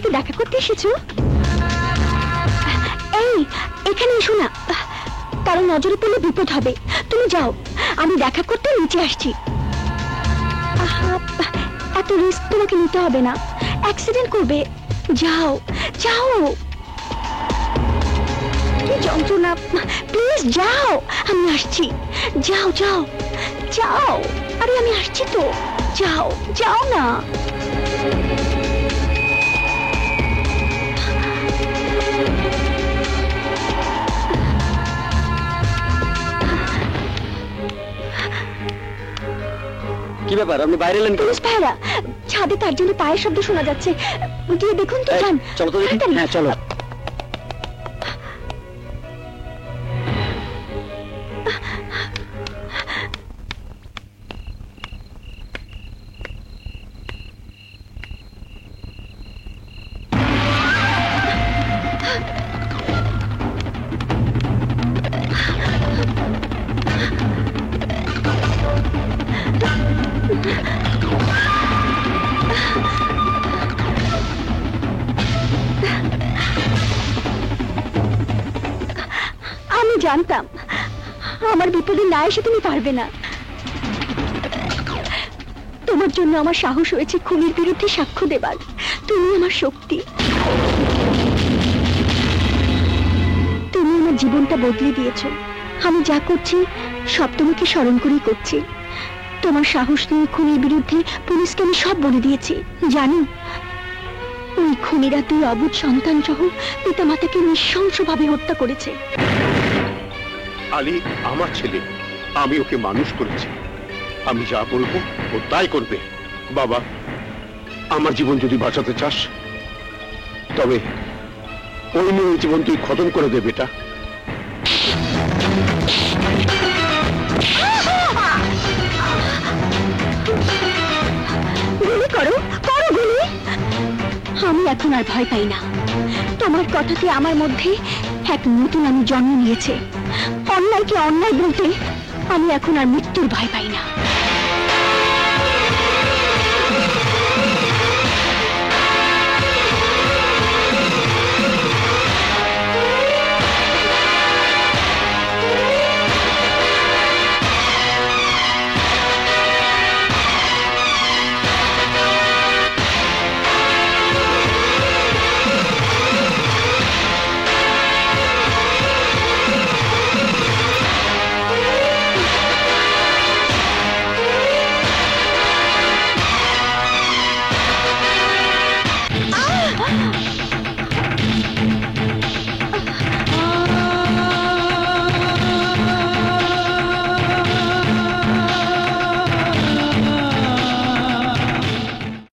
সাথে দেখা করতে এসেছো? এই এখানে এসো না, কারণ নজরে পড়লে বিপদ হবে। তুমি যাও, আমি দেখা করতে নিচে আসছি। এত রিস্ক তোমাকে নিতে হবে না, অ্যাক্সিডেন্ট করবে। যাও যাও, কি যন্ত্রণা, প্লিজ যাও, আমি আসছি। যাও যাও যাও, আরে আমি আসছি তো, যাও যাও না। কি ব্যাপার, আপনি বাইরে এলেন? পুলিশ ভাইরা, ছাদে তার জন্য পায়ের শব্দ শোনা যাচ্ছে, গিয়ে দেখুন তো। যান, চলো তো দেখি। হ্যাঁ চলো। আমি জানতাম আমার বিপদে না এসে তুমি পারবে না। তোমার জন্য আমার সাহস হয়েছে খুনির বিরুদ্ধে সাক্ষ্য দেবার। তুমি আমার শক্তি, তুমি আমার জীবনটা বদলে দিয়েছো। আমি যা করছি সব তোমাকে স্মরণ করেই করছি। তোমার সাহস নিয়ে খুনির বিরুদ্ধে পুলিশকে আমি সব বলে দিয়েছি। জানো, ওই খুনিরা দুই অবুঝ সন্তান সহ পিতা মাতাকে নৃশংসভাবে হত্যা করেছে। আলী আমার ছেলে, আমি ওকে মানুষ করেছি, আমি যা বলবো ও তাই করবে। বাবা, আমার জীবন যদি বাঁচাতে চাস তবে ওই মেয়ের জীবন তুই খতম করে দে বেটা। গুলি করো, করো গুলি। আমি এখন আর ভয় পাই না। তোমার কথাতে আমার মধ্যে এক নতুন আমি জন্ম নিয়েছে। অন্যায়কে অন্যায় বলতে আমি এখন আর মৃত্যুর ভয় পাই না।